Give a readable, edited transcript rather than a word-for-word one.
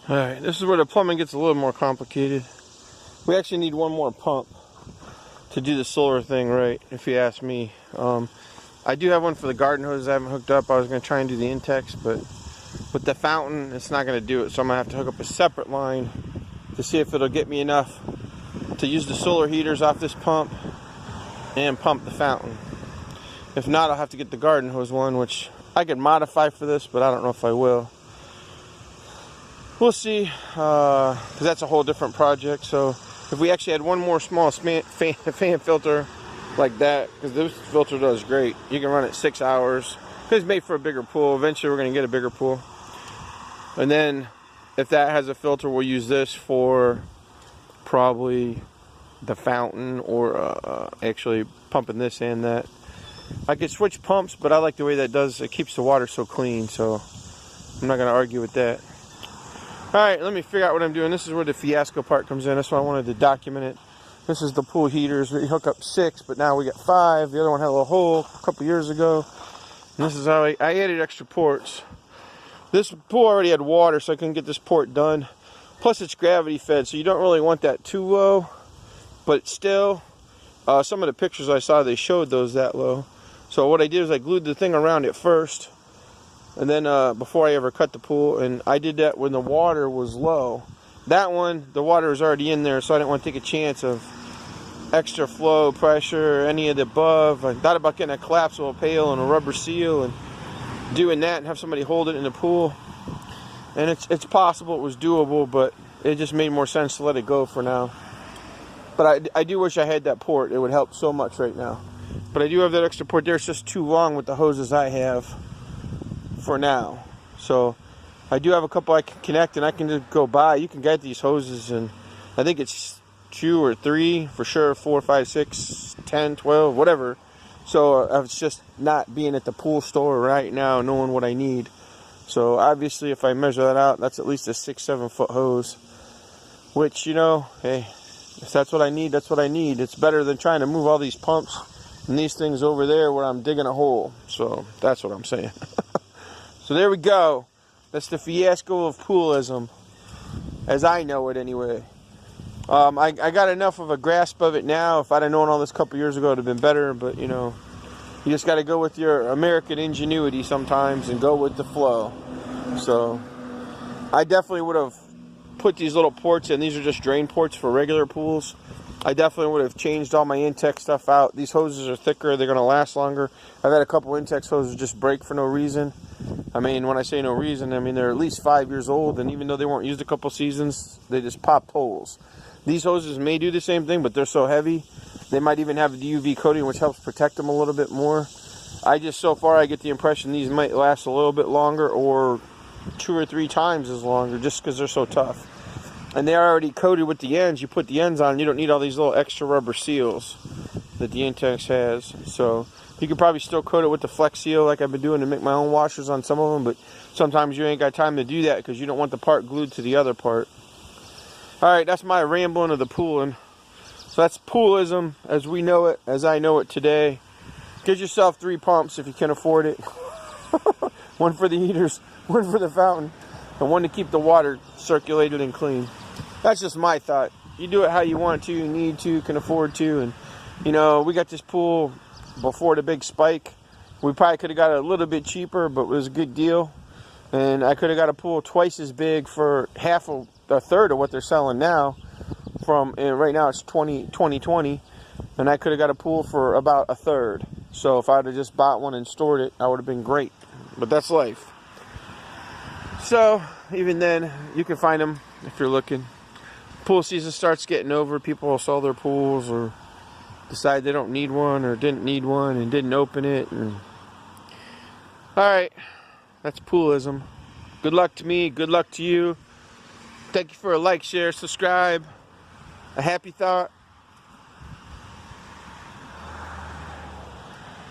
Alright, this is where the plumbing gets a little more complicated. We actually need one more pump to do the solar thing right, if you ask me. I do have one for the garden hose I haven't hooked up. I was going to try and do the Intex, but with the fountain, it's not going to do it. So I'm going to have to hook up a separate line to see if it'll get me enough to use the solar heaters off this pump and pump the fountain. If not, I'll have to get the garden hose one, which I could modify for this, but I don't know if I will. We'll see, because that's a whole different project. So if we actually had one more small fan filter like that, because this filter does great. You can run it 6 hours. It's made for a bigger pool. Eventually we're going to get a bigger pool. And then if that has a filter, we'll use this for probably the fountain, or actually pumping this and that. I could switch pumps, but I like the way that does. It keeps the water so clean, so I'm not going to argue with that. Alright, let me figure out what I'm doing. This is where the fiasco part comes in. That's why I wanted to document it. This is the pool heaters. We hook up 6, but now we got 5. The other one had a little hole a couple years ago. And this is how I added extra ports. This pool already had water, so I couldn't get this port done. Plus it's gravity fed, so you don't really want that too low. But still, some of the pictures I saw, they showed those that low. So what I did is I glued the thing around it first. And then before I ever cut the pool, and I did that when the water was low. That one, the water was already in there, so I didn't want to take a chance of extra flow, pressure, any of the above. I thought about getting a collapsible pail and a rubber seal and doing that and have somebody hold it in the pool. And it's possible, it was doable, but it just made more sense to let it go for now. But I do wish I had that port. It would help so much right now. But I do have that extra port there. It's just too long with the hoses I have for now. So I do have a couple I can connect, and I can just go buy. You can get these hoses, and I think it's 2 or 3 for sure, 4, 5, 6, 10, 12, whatever. So it's just not being at the pool store right now, knowing what I need. So obviously if I measure that out, that's at least a 6-7 foot hose, which, you know, hey, if that's what I need, that's what I need. It's better than trying to move all these pumps and these things over there where I'm digging a hole. So that's what I'm saying. So there we go. That's the fiasco of poolism, as I know it anyway. I got enough of a grasp of it now. If I'd have known all this a couple years ago, it would have been better. But, you know, you just got to go with your American ingenuity sometimes and go with the flow. So I definitely would have put these little ports in. These are just drain ports for regular pools. I definitely would have changed all my Intex stuff out. These hoses are thicker. They're going to last longer. I've had a couple Intex hoses just break for no reason. I mean, when I say no reason, I mean they're at least 5 years old, and even though they weren't used a couple seasons, they just popped holes. These hoses may do the same thing, but they're so heavy. They might even have the UV coating, which helps protect them a little bit more. So far, I get the impression these might last a little bit longer, or 2 or 3 times as longer, just because they're so tough. And they're already coated with the ends. You put the ends on, you don't need all these little extra rubber seals that the Intex has. So you could probably still coat it with the Flex Seal like I've been doing to make my own washers on some of them, but sometimes you ain't got time to do that because you don't want the part glued to the other part. Alright, that's my rambling of the pooling. So that's poolism as we know it, as I know it today. Get yourself 3 pumps if you can afford it. One for the heaters, one for the fountain, and one to keep the water circulated and clean. That's just my thought. You do it how you want to, you need to, can afford to. And, you know, we got this pool before the big spike. We probably could have got it a little bit cheaper, but it was a good deal. And I could have got a pool twice as big for a third of what they're selling now. And right now it's 2020, and I could have got a pool for about a third. So if I would have just bought one and stored it, I would have been great. But that's life. So even then, you can find them if you're looking. Pool season starts getting over, people will sell their pools or decide they don't need one or didn't need one and didn't open it. Alright, that's poolism. Good luck to me, good luck to you. Thank you for a like, share, subscribe. A happy thought.